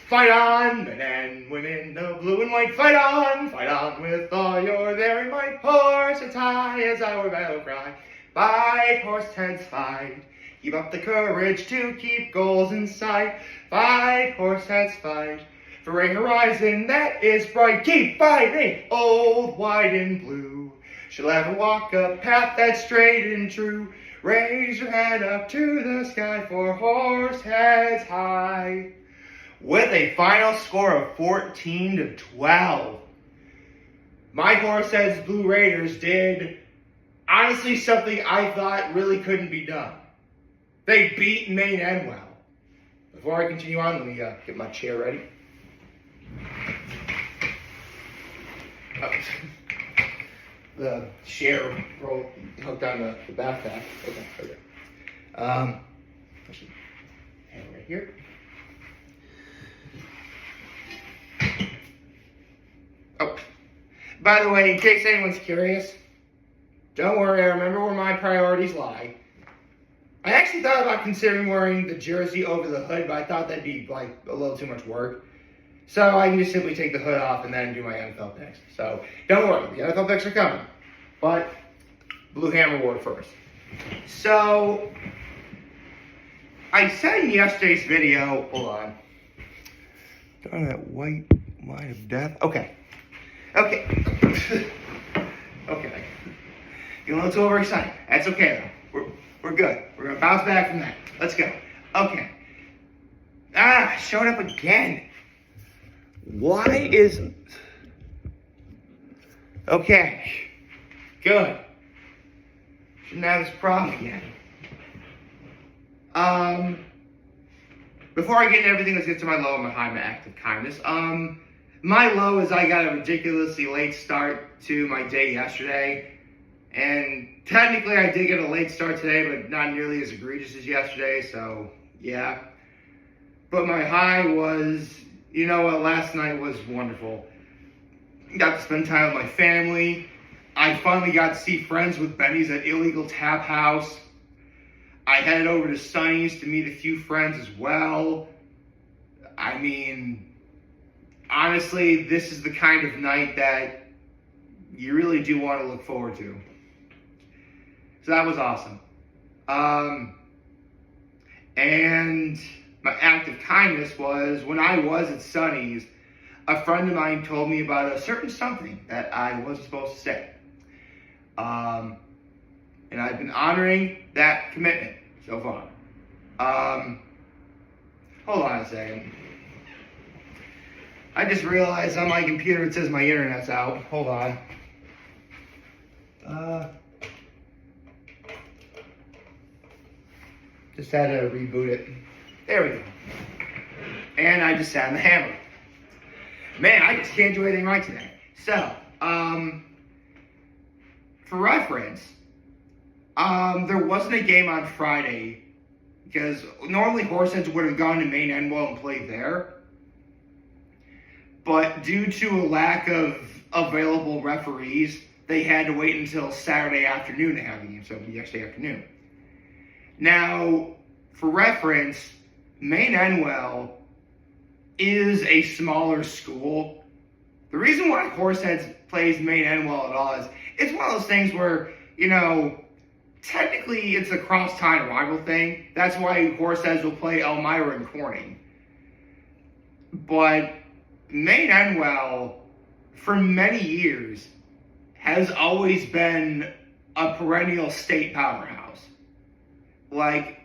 Fight on, men and women of blue and white. Fight on with all your daring might. Horseheads high is our battle cry. Fight, horseheads, fight. Keep up the courage to keep goals in sight. Fight, horseheads, fight. For a horizon that is bright. Keep fighting, old, white, and blue. Shall ever walk a path that's straight and true. Raise your head up to the sky for horseheads high. With a final score of 14-12, my Horseheads Blue Raiders did honestly something I thought really couldn't be done. They beat Maine-Endwell. Before I continue on, let me get my chair ready. Oh. The chair roll hooked on the backpack. Okay. Actually, hand right here. Oh, by the way, in case anyone's curious, don't worry, I remember where my priorities lie. I actually thought about considering wearing the jersey over the hood, but I thought that'd be like a little too much work. So I can just simply take the hood off and then do my NFL picks. So don't worry, the NFL picks are coming. But Blue Hammer Award first. So I said in yesterday's video, hold on. Darn that white line of death. Okay. Okay. You're a little too overexcited. That's okay though. We're good. We're gonna bounce back from that. Let's go. Okay. Showed up again. Why is... Okay. Good. Shouldn't have this problem again. Before I get into everything, let's get to my low and my high, my act of kindness. My low is I got a ridiculously late start to my day yesterday. And technically I did get a late start today, but not nearly as egregious as yesterday, so yeah. But my high was, you know what, last night was wonderful. Got to spend time with my family. I finally got to see friends with Benny's at Illegal Tap House. I headed over to Sonny's to meet a few friends as well. I mean, honestly, this is the kind of night that you really do want to look forward to. So that was awesome. And my act of kindness was when I was at Sonny's, a friend of mine told me about a certain something that I wasn't supposed to say. And I've been honoring that commitment so far. Hold on a second. I just realized on my computer it says my internet's out. Hold on. Just had to reboot it. There we go. And I just sat in the hammer. Man, I just can't do anything right today. So, for reference, there wasn't a game on Friday because normally Horseheads would have gone to Maine-Endwell and played there. But due to a lack of available referees, they had to wait until Saturday afternoon to have the game, so yesterday afternoon. Now, for reference, Maine-Endwell is a smaller school. The reason why Horseheads plays Maine-Endwell at all is it's one of those things where, you know, technically it's a cross-town rival thing. That's why Horseheads will play Elmira and Corning. But Maine-Endwell, for many years, has always been a perennial state powerhouse. Like,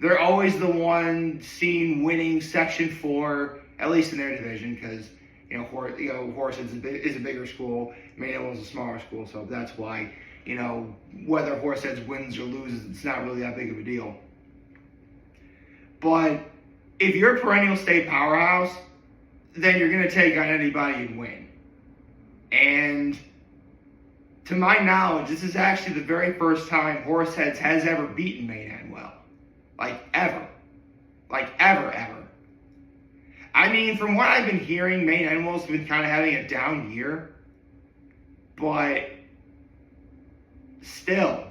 they're always the one seen winning Section 4, at least in their division, because, Horseheads is a bigger school, Maine-Endwell is a smaller school, so that's why, whether Horseheads wins or loses, it's not really that big of a deal. But if you're a perennial state powerhouse, then you're going to take on anybody and win. And to my knowledge, this is actually the very first time Horseheads has ever beaten Maine-Endwell. Like, ever. Like, ever. I mean, from what I've been hearing, Maine-Endwell's been kind of having a down year. But still,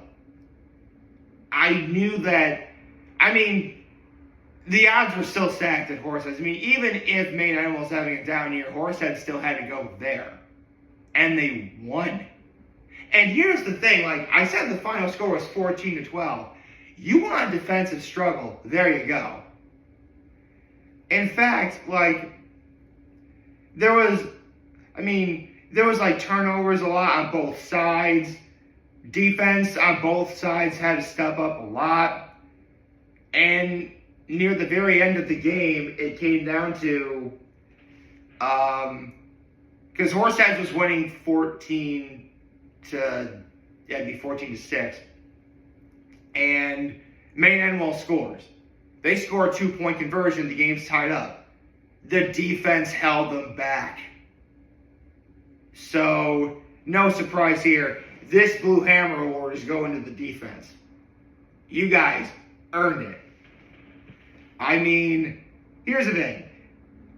I knew that, the odds were still stacked at Horseheads. I mean, even if Maine-Endwell was having a down year, Horseheads still had to go there. And they won. And here's the thing, like I said, the final score was 14-12. You want a defensive struggle, there you go. In fact, like, there was like turnovers a lot on both sides. Defense on both sides had to step up a lot. And near the very end of the game, it came down to, because Horseheads was winning 14-6. And Maine-Endwell scores. They score a 2-point conversion, the game's tied up. The defense held them back. So, no surprise here. This Blue Hammer Award is going to the defense. You guys earned it. I mean, here's the thing.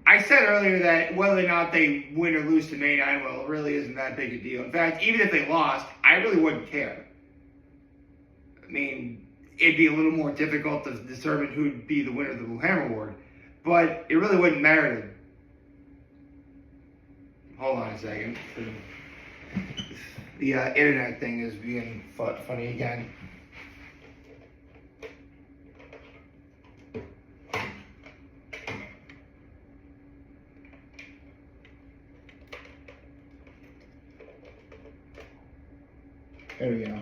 I said earlier that whether or not they win or lose to Maine-Endwell really isn't that big a deal. In fact, even if they lost, I really wouldn't care. I mean, it'd be a little more difficult to determine who'd be the winner of the Blue Hammer Award. But it really wouldn't matter. Hold on a second. The internet thing is being funny again. There we go.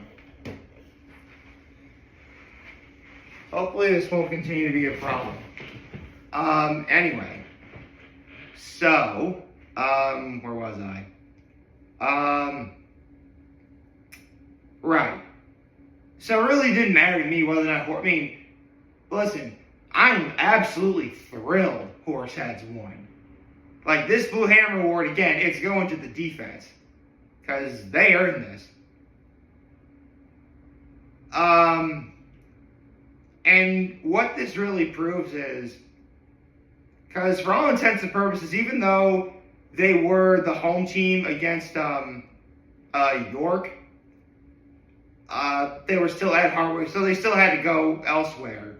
Hopefully this won't continue to be a problem. Anyway. So, where was I? Right. So it really didn't matter to me whether or not, I mean, listen, I'm absolutely thrilled Horseheads won. Like, this Blue Hammer Award, again, it's going to the defense. Because they earned this. And what this really proves is, because for all intents and purposes, even though they were the home team against York, they were still at Hartwick, so they still had to go elsewhere.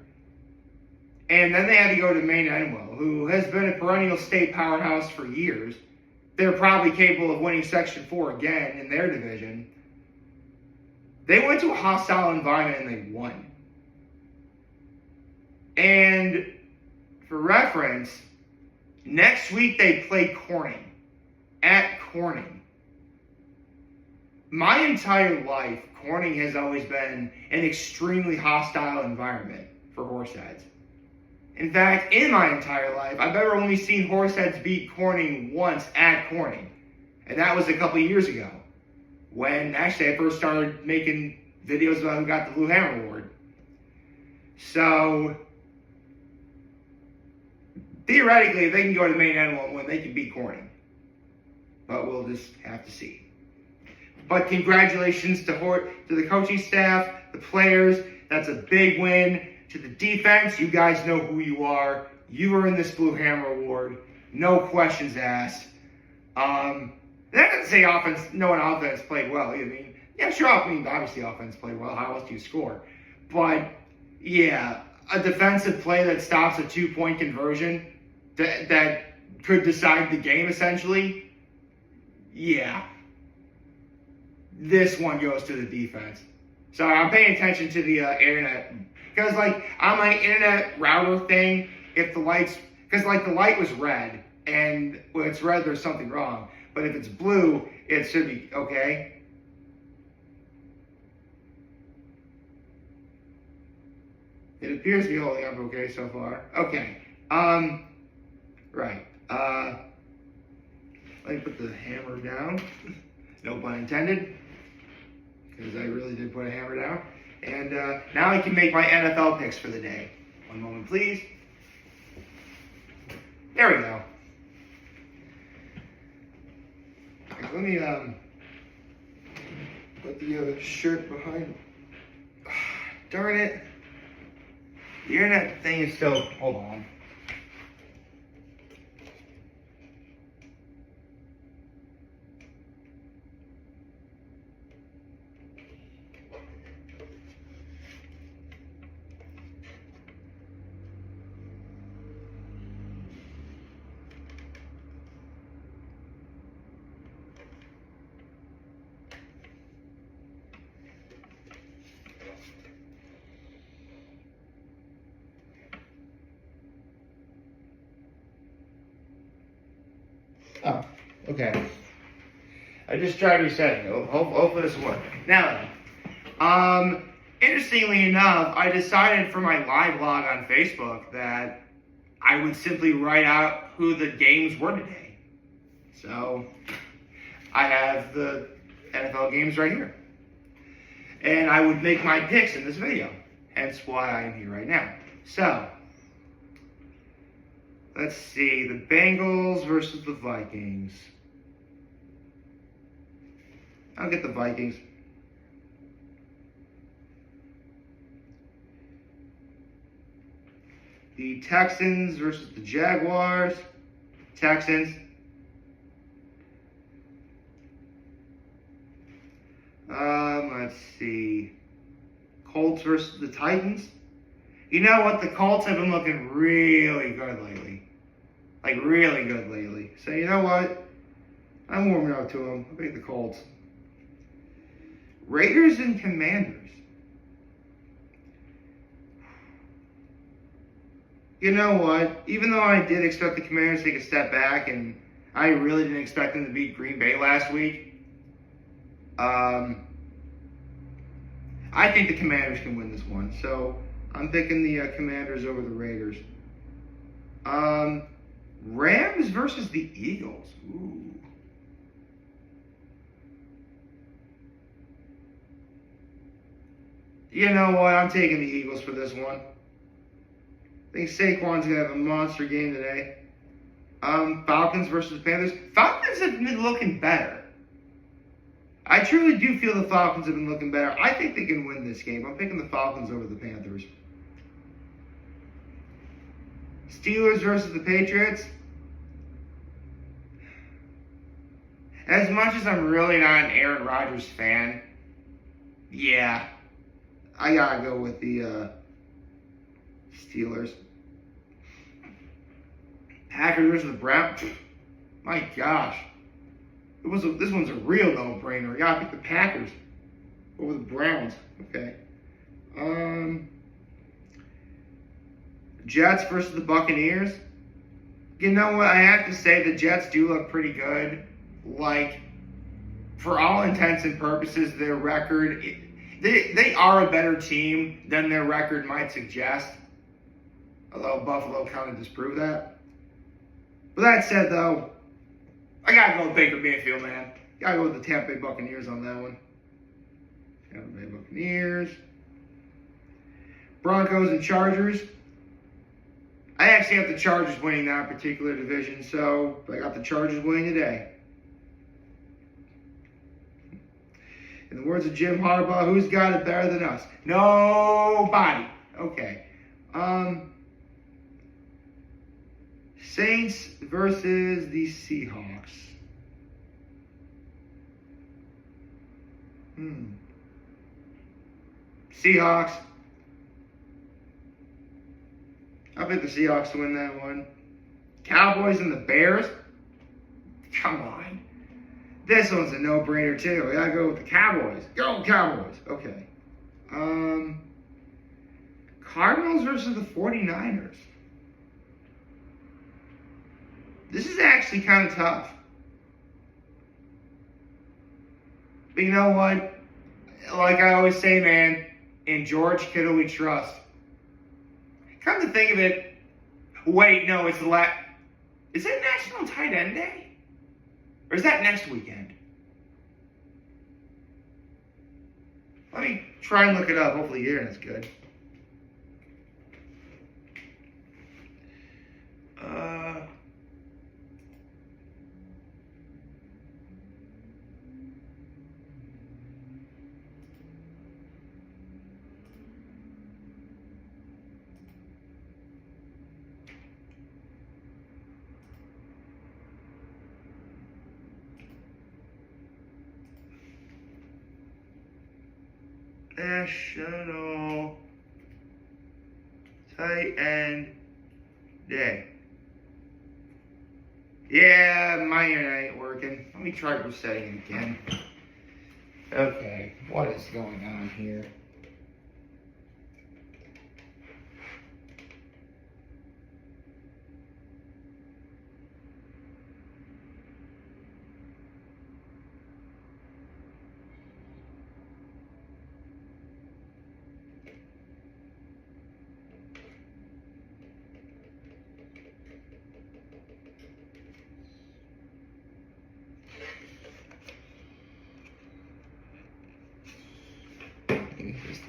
And then they had to go to Maine-Endwell, who has been a perennial state powerhouse for years. They're probably capable of winning Section 4 again in their division. They went to a hostile environment and they won. And for reference, next week they play Corning. At Corning. My entire life, Corning has always been an extremely hostile environment for Horseheads. In fact, in my entire life, I've ever only seen Horseheads beat Corning once at Corning. And that was a couple years ago. When actually I first started making videos about who got the Blue Hammer Award. So, theoretically, if they can go to Maine-Endwell and win, they can beat Corning. But we'll just have to see. But congratulations to the coaching staff, the players. That's a big win. To the defense, you guys know who you are. You are in this Blue Hammer Award. No questions asked. That doesn't say no one offense played well. I mean, yeah, sure, obviously offense played well. How else do you score? But, yeah, a defensive play that stops a 2-point conversion that could decide the game, essentially, yeah. This one goes to the defense. So I'm paying attention to the internet. Because, like, on my internet router thing, if the lights... Because, like, the light was red, and when it's red, there's something wrong. But if it's blue, it should be okay. It appears to be holding up okay so far. Okay. Right. Let me put the hammer down. No pun intended. Because I really did put a hammer down. And now I can make my NFL picks for the day. One moment, please. There we go. Let me put the shirt behind. Darn it. The internet thing is still... Hold on. Oh, okay. I just tried resetting. Hopefully this will work. Now, interestingly enough, I decided for my live log on Facebook that I would simply write out who the games were today. So, I have the NFL games right here. And I would make my picks in this video. Hence why I am here right now. So, let's see. The Bengals versus the Vikings. I'll get the Vikings. The Texans versus the Jaguars. Texans. Let's see. Colts versus the Titans. You know what? The Colts have been looking really good lately. Like, really good lately. So, you know what? I'm warming up to them. I'll pick the Colts. Raiders and Commanders. You know what? Even though I did expect the Commanders to take a step back, and I really didn't expect them to beat Green Bay last week, I think the Commanders can win this one. So I'm picking the Commanders over the Raiders. Rams versus the Eagles. Ooh. You know what? I'm taking the Eagles for this one. I think Saquon's going to have a monster game today. Falcons versus Panthers. Falcons have been looking better. I truly do feel the Falcons have been looking better. I think they can win this game. I'm picking the Falcons over the Panthers. Steelers versus the Patriots. As much as I'm really not an Aaron Rodgers fan, yeah, I gotta go with the Steelers. Packers versus the Browns. My gosh. This one's a real no-brainer. I gotta pick the Packers over the Browns. Okay. Jets versus the Buccaneers. You know what? I have to say the Jets do look pretty good. Like, for all intents and purposes, their record, they are a better team than their record might suggest. Although Buffalo kind of disproved that. But that said, though, I gotta go with Baker Mayfield, man. Gotta go with the Tampa Bay Buccaneers on that one. Tampa Bay Buccaneers. Broncos and Chargers. I actually have the Chargers winning that particular division, so I got the Chargers winning today. In the words of Jim Harbaugh, who's got it better than us? Nobody. Okay. Saints versus the Seahawks. Seahawks. I'll pick the Seahawks to win that one. Cowboys and the Bears. Come on. This one's a no-brainer, too. I gotta go with the Cowboys. Go Cowboys. Okay. Cardinals versus the 49ers. This is actually kind of tough. But you know what? Like I always say, man, in George Kittle we trust. Come to think of it, wait, no, it's is it National Tight End Day? Or is that next weekend? Let me try and look it up. Hopefully your internet's good. National Tight End Day. Yeah, my internet ain't working. Let me try resetting it again. Okay, what is going on here?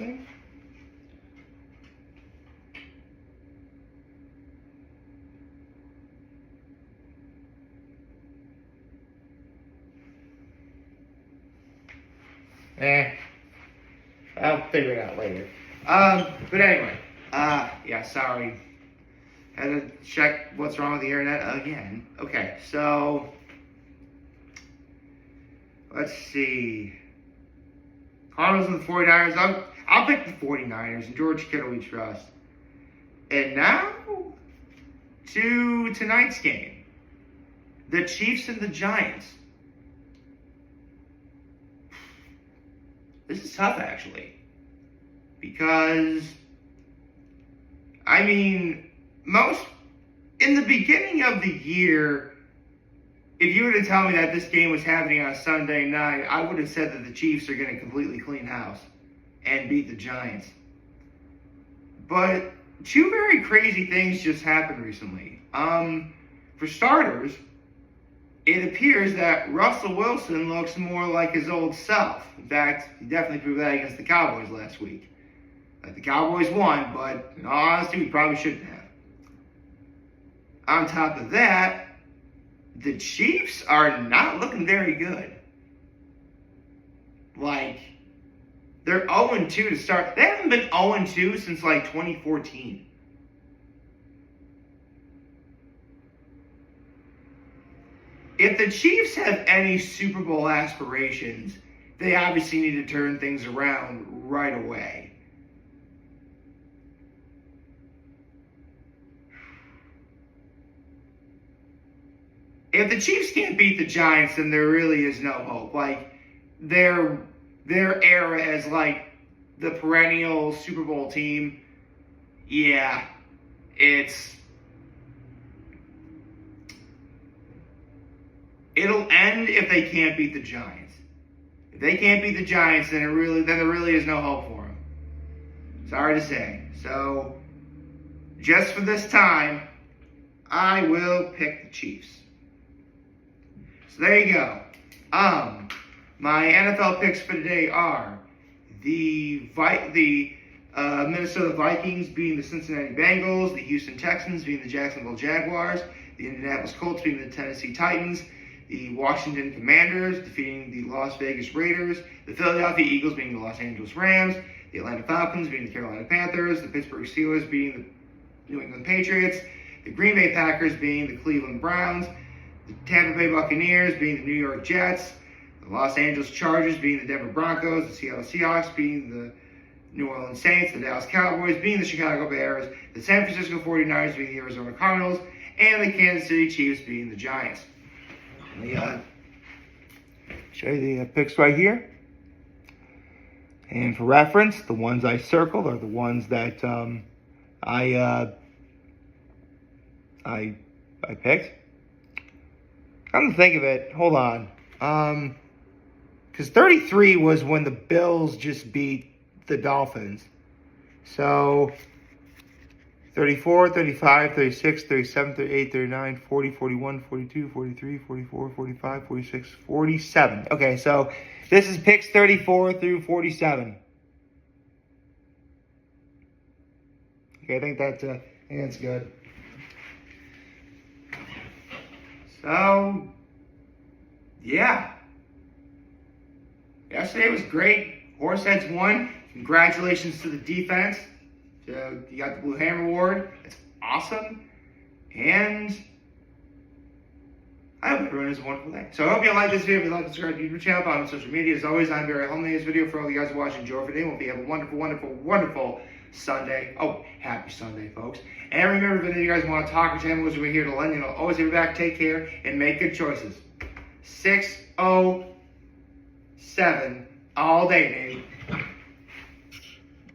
thing? I'll figure it out later. But anyway, yeah, sorry. Had to check what's wrong with the internet again. Okay, so let's see. Cardinals and the 49ers. I'll pick the 49ers and George Kittle we trust. And now to tonight's game. The Chiefs and the Giants. This is tough, actually. Because, I mean, in the beginning of the year, if you were to tell me that this game was happening on Sunday night, I would have said that the Chiefs are going to completely clean house and beat the Giants. But two very crazy things just happened recently. For starters, it appears that Russell Wilson looks more like his old self. In fact, he definitely proved that against the Cowboys last week. Like, the Cowboys won, but in all honesty, we probably shouldn't have. On top of that, the Chiefs are not looking very good. Like, they're 0-2 to start. They haven't been 0-2 since, like, 2014. If the Chiefs have any Super Bowl aspirations, they obviously need to turn things around right away. If the Chiefs can't beat the Giants, then there really is no hope. Like, their era as, like, the perennial Super Bowl team, yeah, it'll end if they can't beat the Giants. If they can't beat the Giants, then there really is no hope for them. Sorry to say. So, just for this time, I will pick the Chiefs. So there you go. My NFL picks for today are the Minnesota Vikings beating the Cincinnati Bengals, the Houston Texans beating the Jacksonville Jaguars, the Indianapolis Colts beating the Tennessee Titans, the Washington Commanders defeating the Las Vegas Raiders, the Philadelphia Eagles beating the Los Angeles Rams, the Atlanta Falcons beating the Carolina Panthers, the Pittsburgh Steelers beating the New England Patriots, the Green Bay Packers beating the Cleveland Browns, the Tampa Bay Buccaneers beating the New York Jets, the Los Angeles Chargers beating the Denver Broncos, the Seattle Seahawks beating the New Orleans Saints, the Dallas Cowboys beating the Chicago Bears, the San Francisco 49ers beating the Arizona Cardinals, and the Kansas City Chiefs beating the Giants. Let me show you the picks right here. And for reference, the ones I circled are the ones that I picked. Come to think of it, hold on. Because 33 was when the Bills just beat the Dolphins. So 34, 35, 36, 37, 38, 39, 40, 41, 42, 43, 44, 45, 46, 47. Okay, so this is picks 34 through 47. Okay, I think that's good. So, yeah. Yesterday was great. Horseheads won. Congratulations to the defense. You got the Blue Hammer Award. It's awesome. And I hope everyone has a wonderful day. So I hope you like this video. If you like, subscribe to the YouTube channel, follow me on social media. As always, I'm very homely in this video. For all you guys watching, enjoy for today. Hope you have a wonderful, wonderful, wonderful Sunday. Oh, happy Sunday, folks. And remember, if you guys want to talk or channel, we're here to lend you. Always have your back. Take care and make good choices. 6-0-7 all day, baby.